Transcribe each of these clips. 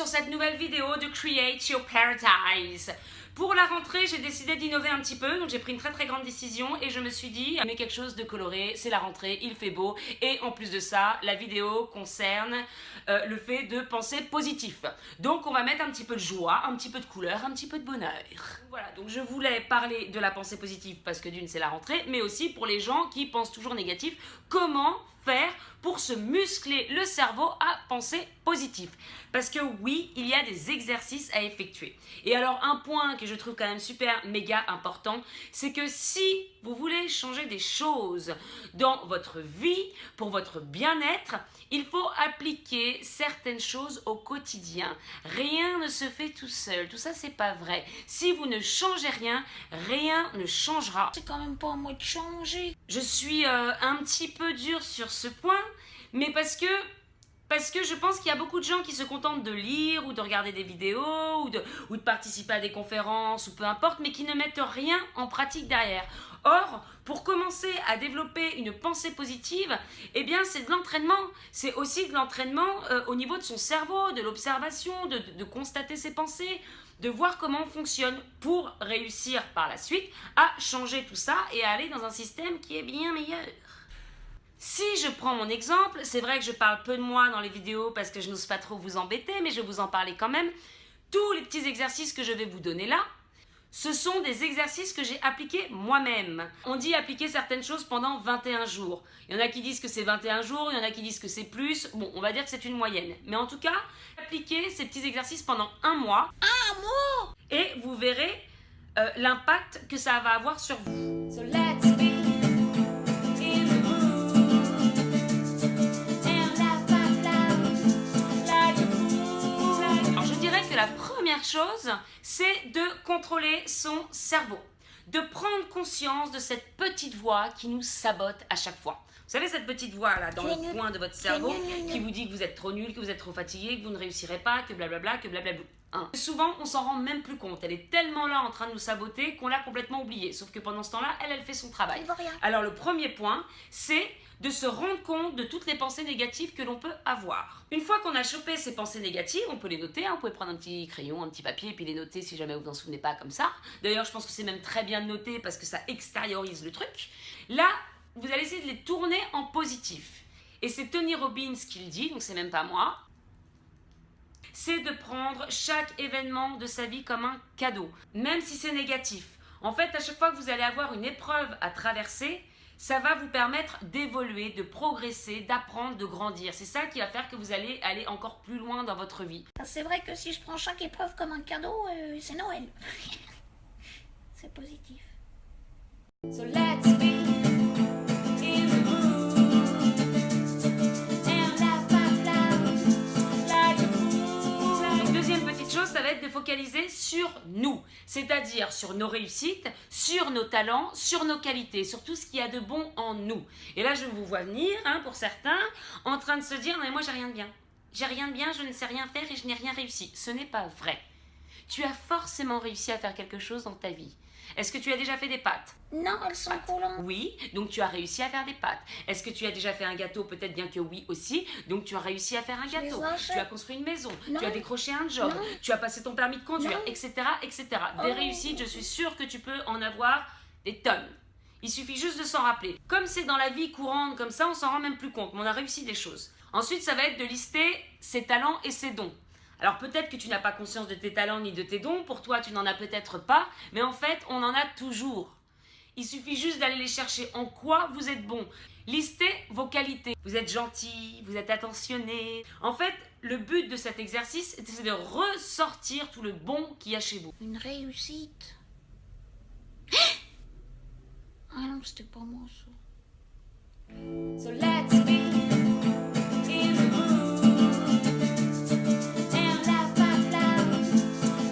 sur cette nouvelle vidéo de Create Your Paradise. Pour la rentrée, j'ai décidé d'innover un petit peu, donc j'ai pris une très grande décision et je me suis dit, mais quelque chose de coloré, c'est la rentrée, il fait beau et en plus de ça, la vidéo concerne le fait de penser positif. Donc on va mettre un petit peu de joie, un petit peu de couleur, un petit peu de bonheur. Voilà, donc je voulais parler de la pensée positive parce que d'une c'est la rentrée, mais aussi pour les gens qui pensent toujours négatif, comment faire pour se muscler le cerveau à penser positif. Parce que oui, il y a des exercices à effectuer. Et alors un point que je trouve quand même super méga important, c'est que si vous voulez changer des choses dans votre vie, pour votre bien-être, il faut appliquer certaines choses au quotidien. Rien ne se fait tout seul, tout ça c'est pas vrai. Si vous ne changez rien, rien ne changera. C'est quand même pas à moi de changer. Je suis un petit peu dure sur ce point, mais parce que je pense qu'il y a beaucoup de gens qui se contentent de lire ou de regarder des vidéos ou de participer à des conférences ou peu importe, mais qui ne mettent rien en pratique derrière. Or, pour commencer à développer une pensée positive, eh bien c'est de l'entraînement. C'est aussi de l'entraînement au niveau de son cerveau, de l'observation, de constater ses pensées, de voir comment on fonctionne pour réussir par la suite à changer tout ça et à aller dans un système qui est bien meilleur. Si je prends mon exemple, c'est vrai que je parle peu de moi dans les vidéos parce que je n'ose pas trop vous embêter, mais je vais vous en parler quand même. Tous les petits exercices que je vais vous donner là, ce sont des exercices que j'ai appliqués moi-même. On dit appliquer certaines choses pendant 21 jours. Il y en a qui disent que c'est 21 jours, il y en a qui disent que c'est plus. Bon, on va dire que c'est une moyenne. Mais en tout cas, appliquez ces petits exercices pendant un mois. Un mois! Et vous verrez l'impact que ça va avoir sur vous. So let's be in the mood and laugh out loud like a fool. Alors je dirais que la première chose, c'est de contrôler son cerveau. De prendre conscience de cette petite voix qui nous sabote à chaque fois. Vous savez cette petite voix là dans le coin de votre cerveau qui vous dit que vous êtes trop nul, que vous êtes trop fatigué, que vous ne réussirez pas, que blablabla, que blablabla. Souvent, on s'en rend même plus compte. Elle est tellement là en train de nous saboter qu'on l'a complètement oubliée. Sauf que pendant ce temps-là, elle fait son travail. Elle voit rien. Alors le premier point, c'est de se rendre compte de toutes les pensées négatives que l'on peut avoir. Une fois qu'on a chopé ces pensées négatives, on peut les noter, hein, vous pouvez prendre un petit crayon, un petit papier et puis les noter si jamais vous vous en souvenez pas comme ça. D'ailleurs, je pense que c'est même très bien de noter parce que ça extériorise le truc. Là, vous allez essayer de les tourner en positif. Et c'est Tony Robbins qui le dit, donc c'est même pas moi. C'est de prendre chaque événement de sa vie comme un cadeau, même si c'est négatif. En fait, à chaque fois que vous allez avoir une épreuve à traverser, ça va vous permettre d'évoluer, de progresser, d'apprendre, de grandir. C'est ça qui va faire que vous allez aller encore plus loin dans votre vie. C'est vrai que si je prends chaque épreuve comme un cadeau, c'est Noël. C'est positif. So let's be in the mood and laugh out loud like a fool. Deuxième petite chose, ça va être de focaliser sur nous, c'est-à-dire sur nos réussites, sur nos talents, sur nos qualités, sur tout ce qu'il y a de bon en nous. Et là, je vous vois venir, hein, pour certains, en train de se dire « Non mais moi, j'ai rien de bien. J'ai rien de bien, je ne sais rien faire et je n'ai rien réussi. » Ce n'est pas vrai. Tu as forcément réussi à faire quelque chose dans ta vie. Est-ce que tu as déjà fait des pâtes? Non, elles sont coulantes. Oui, donc tu as réussi à faire des pâtes. Est-ce que tu as déjà fait un gâteau? Peut-être bien que oui aussi. Donc tu as réussi à faire un gâteau. Tu as construit une maison. Non. Tu as décroché un job. Non. Tu as passé ton permis de conduire, Non. etc., etc. Des réussites, je suis sûre que tu peux en avoir des tonnes. Il suffit juste de s'en rappeler. Comme c'est dans la vie courante comme ça, on s'en rend même plus compte. Mais on a réussi des choses. Ensuite, ça va être de lister ses talents et ses dons. Alors peut-être que tu n'as pas conscience de tes talents ni de tes dons, pour toi tu n'en as peut-être pas, mais en fait on en a toujours. Il suffit juste d'aller les chercher. En quoi vous êtes bon? Listez vos qualités. Vous êtes gentil, vous êtes attentionné. En fait, le but de cet exercice, c'est de ressortir tout le bon qu'il y a chez vous. Une réussite. Ah non, c'était pas moi ça. So let's be in the mood and laugh out loud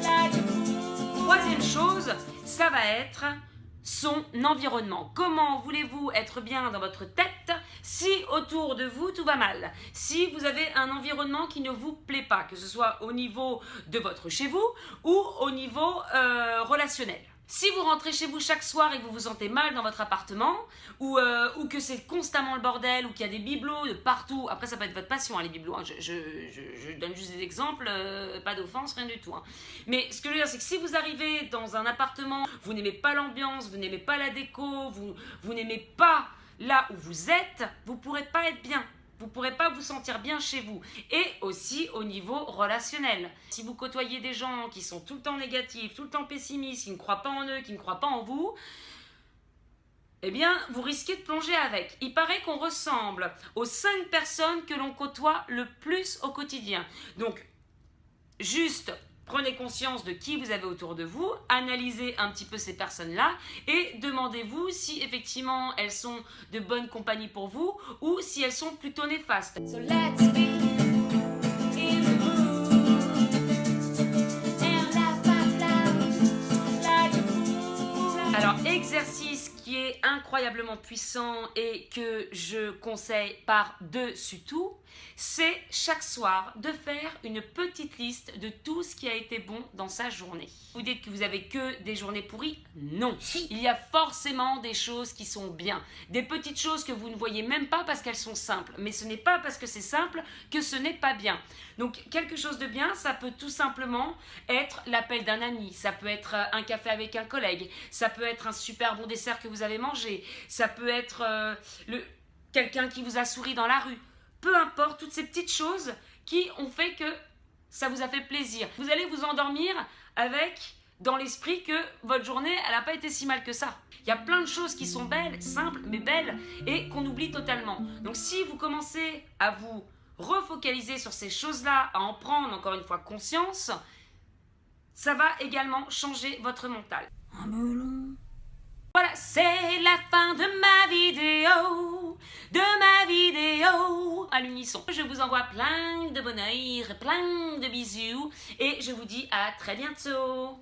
like a fool. Troisième chose, ça va être son environnement. Comment voulez-vous être bien dans votre tête si autour de vous tout va mal? Si vous avez un environnement qui ne vous plaît pas, que ce soit au niveau de votre chez vous ou au niveau relationnel. Si vous rentrez chez vous chaque soir et que vous vous sentez mal dans votre appartement, ou que c'est constamment le bordel, ou qu'il y a des bibelots de partout, après ça peut être votre passion, hein, les bibelots, hein, je donne juste des exemples, pas d'offense, rien du tout. Hein. Mais ce que je veux dire, c'est que si vous arrivez dans un appartement, vous n'aimez pas l'ambiance, vous n'aimez pas la déco, vous n'aimez pas là où vous êtes, vous ne pourrez pas être bien. Vous ne pourrez pas vous sentir bien chez vous. Et aussi au niveau relationnel. Si vous côtoyez des gens qui sont tout le temps négatifs, tout le temps pessimistes, qui ne croient pas en eux, qui ne croient pas en vous, eh bien, vous risquez de plonger avec. Il paraît qu'on ressemble aux 5 personnes que l'on côtoie le plus au quotidien. Donc, juste prenez conscience de qui vous avez autour de vous, analysez un petit peu ces personnes-là et demandez-vous si effectivement elles sont de bonne compagnie pour vous ou si elles sont plutôt néfastes. So let's be in the mood and laugh out loud like a fool. Alors, exercice qui est incroyablement puissant et que je conseille par-dessus tout, c'est chaque soir de faire une petite liste de tout ce qui a été bon dans sa journée. Vous dites que vous avez que des journées pourries? Non. Si. Il y a forcément des choses qui sont bien. Des petites choses que vous ne voyez même pas parce qu'elles sont simples. Mais ce n'est pas parce que c'est simple que ce n'est pas bien. Donc, quelque chose de bien, ça peut tout simplement être l'appel d'un ami. Ça peut être un café avec un collègue. Ça peut être un super bon dessert que vous avez mangé. Ça peut être quelqu'un qui vous a souri dans la rue. Peu importe, toutes ces petites choses qui ont fait que ça vous a fait plaisir. Vous allez vous endormir avec dans l'esprit que votre journée, elle n'a pas été si mal que ça. Il y a plein de choses qui sont belles, simples, mais belles, et qu'on oublie totalement. Donc si vous commencez à vous refocaliser sur ces choses-là, à en prendre encore une fois conscience, ça va également changer votre mental. Un melon. Voilà, c'est la fin de ma vidéo, à l'unisson. Je vous envoie plein de bonheur, plein de bisous et je vous dis à très bientôt.